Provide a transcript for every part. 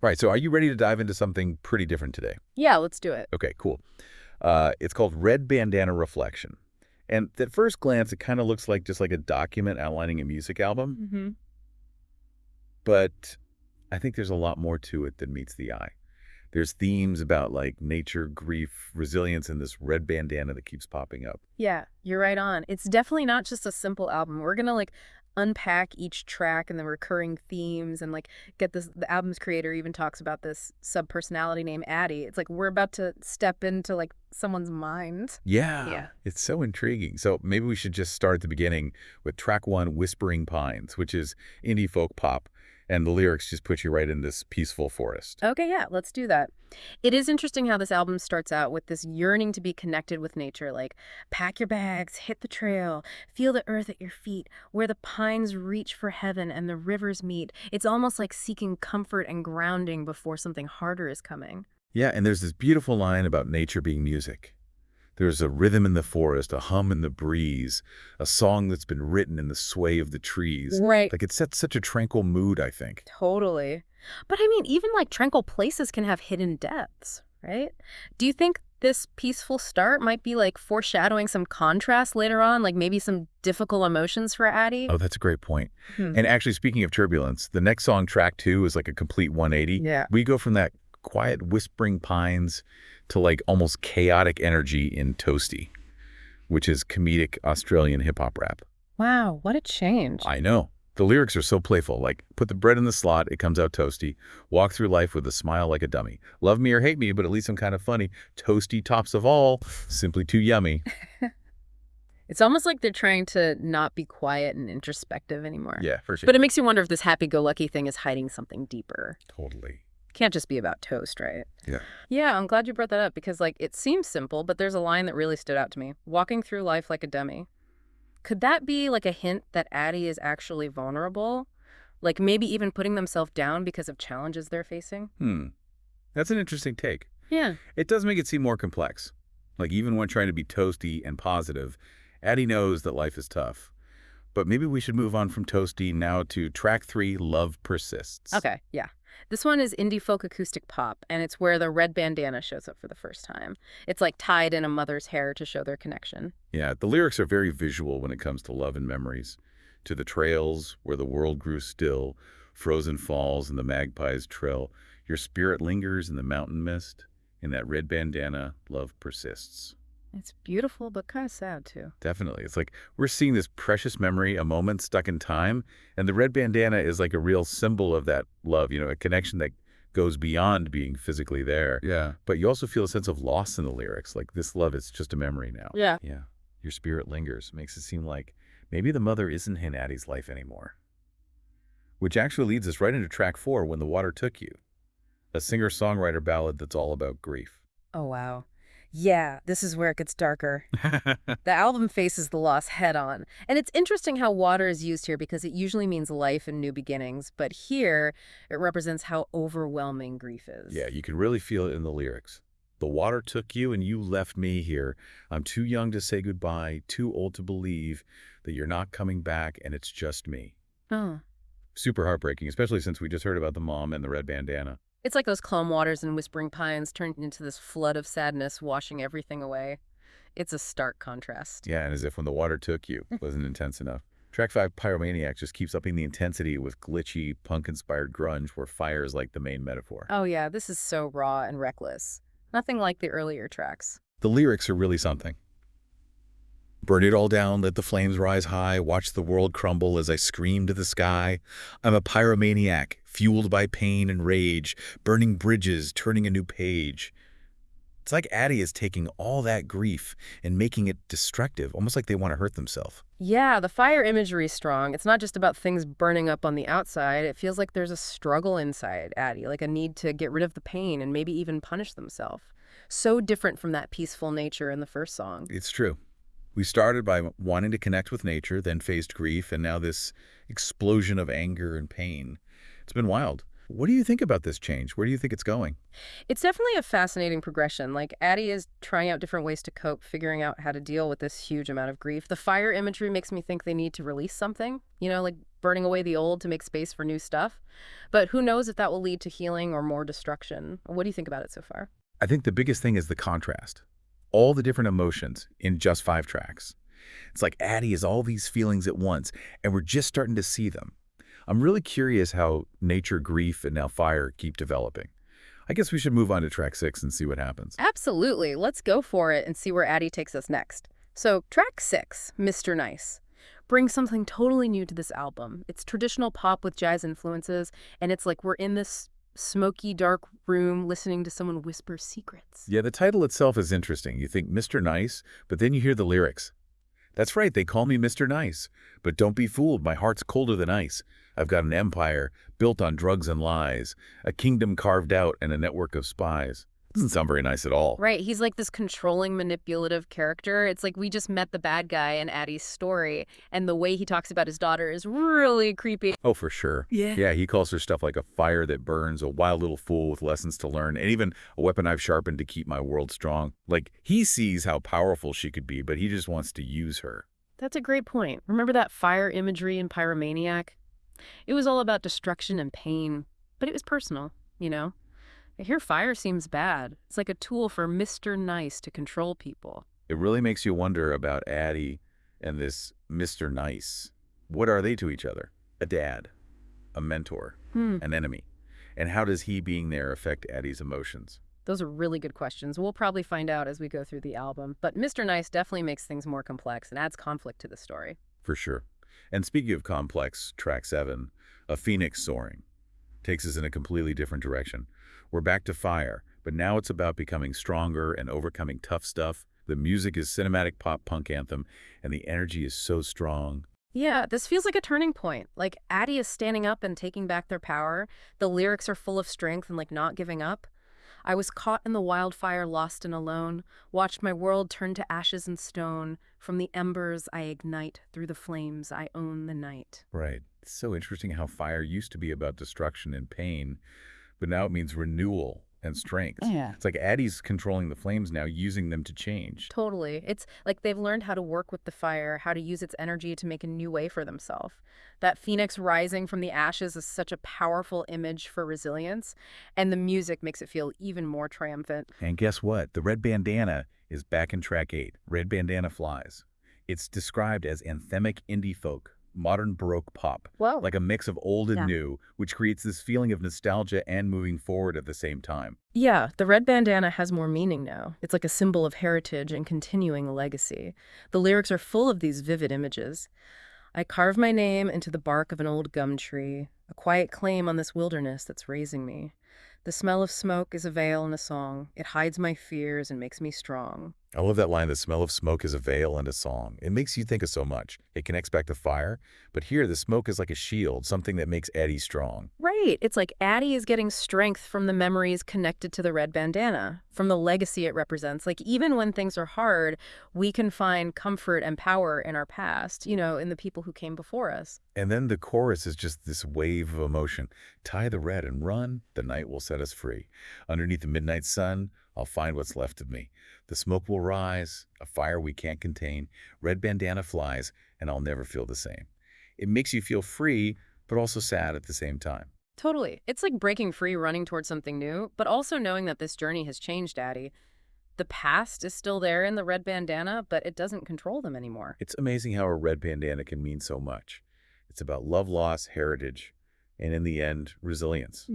Right, so are you ready to dive into something pretty different today? Yeah, let's do it. Okay, cool. It's called Red Bandana Reflection. And at first glance, it kind of looks like just like a document outlining a music album, Hmm. but I think there's a lot more to it than meets the eye. There's themes about like nature, grief, resilience, and this red bandana that keeps popping up. Yeah, you're right on. It's definitely not just a simple album. We're gonna unpack each track and the recurring themes and get this. The album's creator even talks about this subpersonality named Addy. It's like we're about to step into someone's mind. Yeah, Yeah. it's so intriguing. So maybe we should just start at the beginning with track one, Whispering Pines, which is indie folk pop. And the lyrics just put you right in this peaceful forest. Okay, yeah, let's do that. It is interesting how this album starts out with this yearning to be connected with nature, like pack your bags, hit the trail, feel the earth at your feet, where the pines reach for heaven and the rivers meet. It's almost like seeking comfort and grounding before something harder is coming. Yeah, and there's this beautiful line about nature being music. There's a rhythm in the forest, a hum in the breeze, a song that's been written in the sway of the trees. Right. Like it sets such a tranquil mood, I think. Totally. But I mean, even tranquil places can have hidden depths, right? Do you think this peaceful start might be foreshadowing some contrast later on, like maybe some difficult emotions for Addie? Oh, that's a great point. Hmm. And actually, speaking of turbulence, the next song, track two, is like a complete 180. Yeah. We go from that quiet whispering pines to like almost chaotic energy in Toasty, which is comedic Australian hip-hop rap. Wow, what a change. I know. The lyrics are so playful, like, put the bread in the slot, it comes out toasty. Walk through life with a smile like a dummy. Love me or hate me, but at least I'm kind of funny. Toasty tops of all, simply too yummy. It's almost like they're trying to not be quiet and introspective anymore. Yeah, for sure. But it makes you wonder if this happy-go-lucky thing is hiding something deeper. Totally. Can't just be about toast, right? Yeah. Yeah, I'm glad you brought that up because it seems simple, but there's a line that really stood out to me. Walking through life like a dummy. Could that be a hint that Addie is actually vulnerable? Like maybe even putting themselves down because of challenges they're facing? That's an interesting take. Yeah. It does make it seem more complex. Like, even when trying to be toasty and positive, Addie knows that life is tough. But maybe we should move on from toasty now to track three, Love Persists. Okay, yeah. This one is indie folk acoustic pop, and it's where the red bandana shows up for the first time. It's tied in a mother's hair to show their connection. Yeah, the lyrics are very visual when it comes to love and memories. To the trails where the world grew still, frozen falls and the magpies trill, your spirit lingers in the mountain mist. In that red bandana, love persists. It's beautiful, but kind of sad, too. Definitely. It's like we're seeing this precious memory, a moment stuck in time, and the red bandana is like a real symbol of that love, a connection that goes beyond being physically there. Yeah. But you also feel a sense of loss in the lyrics, like this love is just a memory now. Yeah. Yeah. Your spirit lingers. Makes it seem like maybe the mother isn't in Addie's life anymore. Which actually leads us right into track four, When the Water Took You, a singer-songwriter ballad that's all about grief. Oh, wow. Yeah, this is where it gets darker. The album faces the loss head on. And it's interesting how water is used here because it usually means life and new beginnings. But here, it represents how overwhelming grief is. Yeah, you can really feel it in the lyrics. The water took you and you left me here. I'm too young to say goodbye, too old to believe that you're not coming back and it's just me. Oh. Super heartbreaking, especially since we just heard about the mom and the red bandana. It's like those calm waters and whispering pines turned into this flood of sadness, washing everything away. It's a stark contrast. Yeah, and as if When the Water Took You wasn't intense enough. Track 5, Pyromaniac, just keeps upping the intensity with glitchy, punk-inspired grunge where fire is like the main metaphor. Oh yeah, this is so raw and reckless. Nothing like the earlier tracks. The lyrics are really something. Burn it all down, let the flames rise high, watch the world crumble as I scream to the sky. I'm a pyromaniac, fueled by pain and rage, burning bridges, turning a new page. It's like Addy is taking all that grief and making it destructive, almost like they want to hurt themselves. Yeah, the fire imagery is strong. It's not just about things burning up on the outside. It feels like there's a struggle inside Addie, like a need to get rid of the pain and maybe even punish themselves. So different from that peaceful nature in the first song. It's true. We started by wanting to connect with nature, then faced grief, and now this explosion of anger and pain. It's been wild. What do you think about this change? Where do you think it's going? It's definitely a fascinating progression. Addie is trying out different ways to cope, figuring out how to deal with this huge amount of grief. The fire imagery makes me think they need to release something, burning away the old to make space for new stuff. But who knows if that will lead to healing or more destruction. What do you think about it so far? I think the biggest thing is the contrast. All the different emotions in just 5 tracks. It's like Addy has all these feelings at once, and we're just starting to see them. I'm really curious how nature, grief, and now fire keep developing. I guess we should move on to track 6 and see what happens. Absolutely. Let's go for it and see where Addy takes us next. So, track 6, Mr. Nice, brings something totally new to this album. It's traditional pop with jazz influences, and it's like we're in this smoky, dark room listening to someone whisper secrets. Yeah, the title itself is interesting. You think Mr. Nice, but then you hear the lyrics. That's right, they call me Mr. Nice. But don't be fooled, my heart's colder than ice. I've got an empire built on drugs and lies, a kingdom carved out and a network of spies. Doesn't sound very nice at all. Right, he's like this controlling, manipulative character. It's like we just met the bad guy in Addy's story, and the way he talks about his daughter is really creepy. Oh, for sure. Yeah, he calls her stuff like a fire that burns, a wild little fool with lessons to learn, and even a weapon I've sharpened to keep my world strong. Like, he sees how powerful she could be, but he just wants to use her. That's a great point. Remember that fire imagery in Pyromaniac? It was all about destruction and pain, but it was personal, you know? Here, fire seems bad. It's like a tool for Mr. Nice to control people. It really makes you wonder about Addy and this Mr. Nice. What are they to each other? A dad, a mentor, an enemy. And how does he being there affect Addy's emotions? Those are really good questions. We'll probably find out as we go through the album. But Mr. Nice definitely makes things more complex and adds conflict to the story. For sure. And speaking of complex, track 7, A Phoenix Soaring, takes us in a completely different direction. We're back to fire, but now it's about becoming stronger and overcoming tough stuff. The music is cinematic pop punk anthem, and the energy is so strong. Yeah, this feels like a turning point. Like Addy is standing up and taking back their power. The lyrics are full of strength and like not giving up. I was caught in the wildfire, lost and alone, watched my world turn to ashes and stone. From the embers I ignite, through the flames I own the night. Right. It's so interesting how fire used to be about destruction and pain, but now it means renewal and strength. Yeah. It's like Addy's controlling the flames now, using them to change. Totally. It's like they've learned how to work with the fire, how to use its energy to make a new way for themselves. That phoenix rising from the ashes is such a powerful image for resilience, and the music makes it feel even more triumphant. And guess what? The red bandana is back in track 8. Red Bandana Flies. It's described as anthemic indie folk, modern Baroque pop, Whoa. like a mix of old and new, which creates this feeling of nostalgia and moving forward at the same time. Yeah, the red bandana has more meaning now. It's like a symbol of heritage and continuing a legacy. The lyrics are full of these vivid images. I carve my name into the bark of an old gum tree, a quiet claim on this wilderness that's raising me. The smell of smoke is a veil and a song. It hides my fears and makes me strong. I love that line, the smell of smoke is a veil and a song. It makes you think of so much. It connects back to fire, but here the smoke is like a shield, something that makes Addy strong. Right. It's like Addy is getting strength from the memories connected to the red bandana, from the legacy it represents. Like even when things are hard, we can find comfort and power in our past, you know, in the people who came before us. And then the chorus is just this wave of emotion. Tie the red and run, the night will set us free. Underneath the midnight sun, I'll find what's left of me. The smoke will rise, a fire we can't contain. Red bandana flies, and I'll never feel the same. It makes you feel free, but also sad at the same time. Totally. It's like breaking free, running towards something new, but also knowing that this journey has changed, Addy. The past is still there in the red bandana, but it doesn't control them anymore. It's amazing how a red bandana can mean so much. It's about love loss, heritage, and in the end, resilience.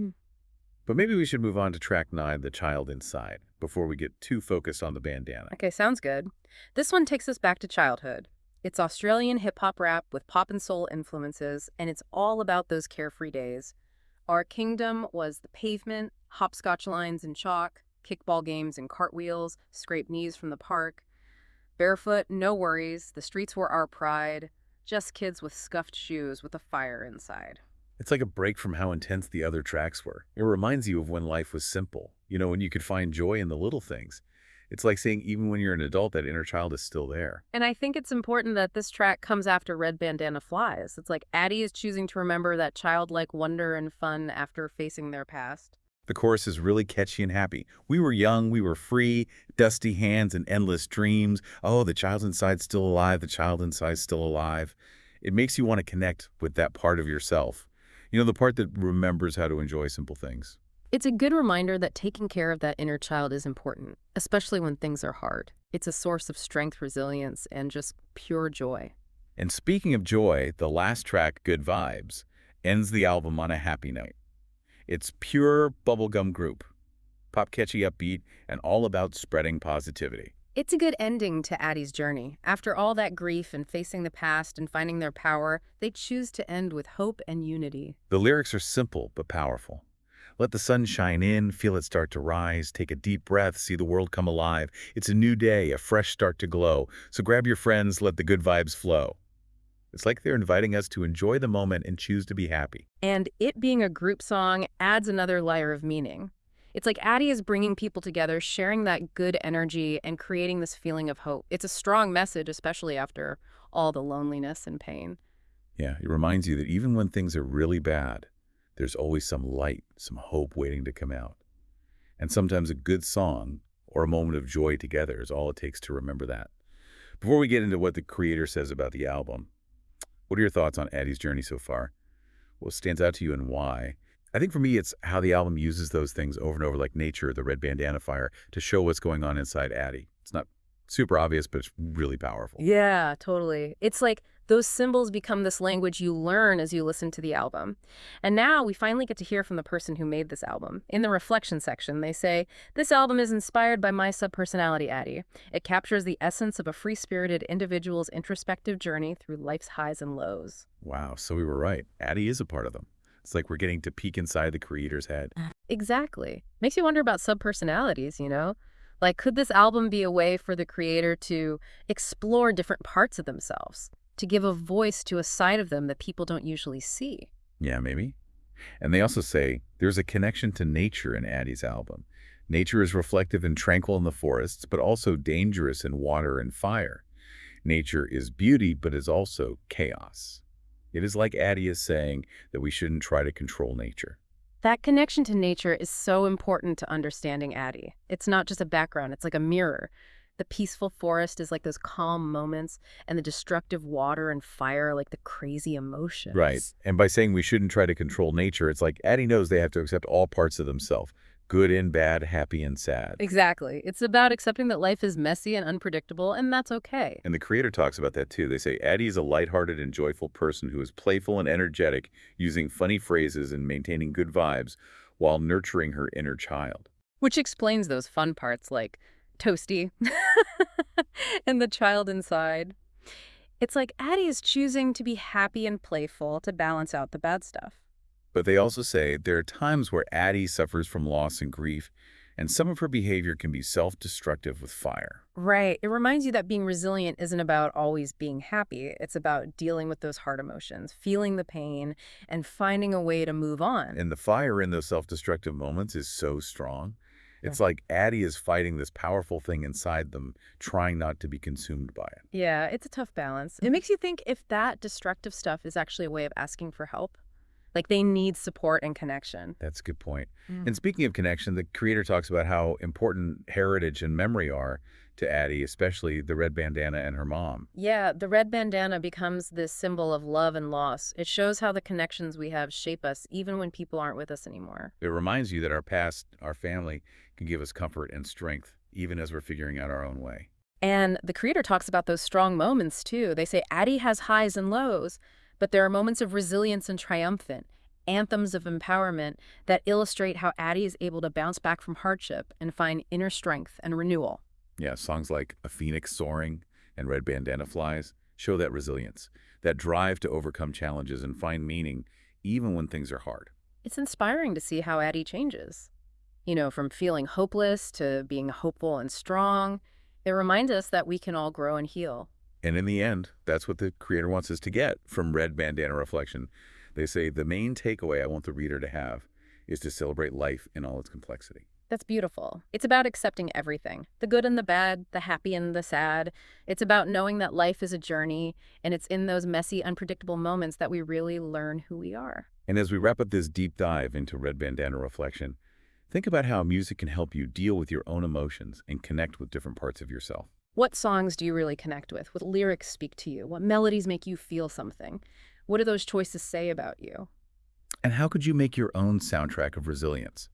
But maybe we should move on to track 9, The Child Inside, before we get too focused on the bandana. Okay, sounds good. This one takes us back to childhood. It's Australian hip-hop rap with pop and soul influences, and it's all about those carefree days. Our kingdom was the pavement, hopscotch lines and chalk, kickball games and cartwheels, scraped knees from the park. Barefoot, no worries, the streets were our pride, just kids with scuffed shoes with a fire inside. It's like a break from how intense the other tracks were. It reminds you of when life was simple, you know, when you could find joy in the little things. It's like saying even when you're an adult, that inner child is still there. And I think it's important that this track comes after Red Bandana Flies. It's like Addy is choosing to remember that childlike wonder and fun after facing their past. The chorus is really catchy and happy. We were young, we were free, dusty hands and endless dreams. Oh, the child inside's still alive, the child inside's still alive. It makes you want to connect with that part of yourself. You know, the part that remembers how to enjoy simple things. It's a good reminder that taking care of that inner child is important, especially when things are hard. It's a source of strength, resilience, and just pure joy. And speaking of joy, the last track, Good Vibes, ends the album on a happy note. It's pure bubblegum group, pop catchy upbeat, and all about spreading positivity. It's a good ending to Addie's journey. After all that grief and facing the past and finding their power, they choose to end with hope and unity. The lyrics are simple but powerful. Let the sun shine in, feel it start to rise, take a deep breath, see the world come alive. It's a new day, a fresh start to glow. So grab your friends, let the good vibes flow. It's like they're inviting us to enjoy the moment and choose to be happy. And it being a group song adds another layer of meaning. It's like Addie is bringing people together, sharing that good energy and creating this feeling of hope. It's a strong message, especially after all the loneliness and pain. Yeah, it reminds you that even when things are really bad, there's always some light, some hope waiting to come out. And sometimes a good song or a moment of joy together is all it takes to remember that. Before we get into what the creator says about the album, what are your thoughts on Addy's journey so far? What stands out to you and why? I think for me, it's how the album uses those things over and over, like nature, the red bandana fire, to show what's going on inside Addy. It's not super obvious, but it's really powerful. Yeah, totally. It's like those symbols become this language you learn as you listen to the album. And now we finally get to hear from the person who made this album. In the reflection section, they say, "This album is inspired by my subpersonality, Addy. It captures the essence of a free-spirited individual's introspective journey through life's highs and lows." Wow, so we were right. Addy is a part of them. It's like we're getting to peek inside the creator's head. Exactly. Makes you wonder about subpersonalities, you know? Like, could this album be a way for the creator to explore different parts of themselves, to give a voice to a side of them that people don't usually see? Yeah, maybe. And they also say there's a connection to nature in Addy's album. Nature is reflective and tranquil in the forests, but also dangerous in water and fire. Nature is beauty, but is also chaos. It is like Addy is saying that we shouldn't try to control nature. That connection to nature is so important to understanding Addy. It's not just a background, it's like a mirror. The peaceful forest is like those calm moments, and the destructive water and fire are like the crazy emotions. Right. And by saying we shouldn't try to control nature, it's like Addy knows they have to accept all parts of themselves, good and bad, happy and sad. Exactly. It's about accepting that life is messy and unpredictable, and that's okay. And the creator talks about that too. They say Addy is a lighthearted and joyful person who is playful and energetic, using funny phrases and maintaining good vibes while nurturing her inner child. Which explains those fun parts like toasty and the child inside. It's like Addy is choosing to be happy and playful to balance out the bad stuff. But they also say there are times where Addy suffers from loss and grief, and some of her behavior can be self-destructive with fire. Right. It reminds you that being resilient isn't about always being happy. It's about dealing with those hard emotions, feeling the pain, and finding a way to move on. And the fire in those self-destructive moments is so strong. It's like Addy is fighting this powerful thing inside them, trying not to be consumed by it. Yeah, it's a tough balance. It makes you think if that destructive stuff is actually a way of asking for help. Like they need support and connection. That's a good point. And speaking of connection, the creator talks about how important heritage and memory are to Addy, especially the red bandana and her mom. Yeah, the red bandana becomes this symbol of love and loss. It shows how the connections we have shape us even when people aren't with us anymore. It reminds you that our past, our family, can give us comfort and strength, even as we're figuring out our own way. And the creator talks about those strong moments too. They say Addy has highs and lows, but there are moments of resilience and triumphant, anthems of empowerment that illustrate how Addy is able to bounce back from hardship and find inner strength and renewal. Yeah, songs like A Phoenix Soaring and Red Bandana Flies show that resilience, that drive to overcome challenges and find meaning even when things are hard. It's inspiring to see how Addy changes. You know, from feeling hopeless to being hopeful and strong. It reminds us that we can all grow and heal. And in the end, that's what the creator wants us to get from Red Bandana Reflection. They say the main takeaway I want the reader to have is to celebrate life in all its complexity. That's beautiful. It's about accepting everything, the good and the bad, the happy and the sad. It's about knowing that life is a journey, and it's in those messy, unpredictable moments that we really learn who we are. And as we wrap up this deep dive into Red Bandana Reflection, think about how music can help you deal with your own emotions and connect with different parts of yourself. What songs do you really connect with? What lyrics speak to you? What melodies make you feel something? What do those choices say about you? And how could you make your own soundtrack of resilience?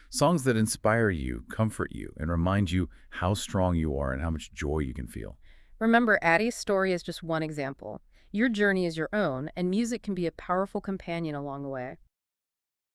Songs that inspire you, comfort you, and remind you how strong you are and how much joy you can feel. Remember, Addie's story is just one example. Your journey is your own, and music can be a powerful companion along the way.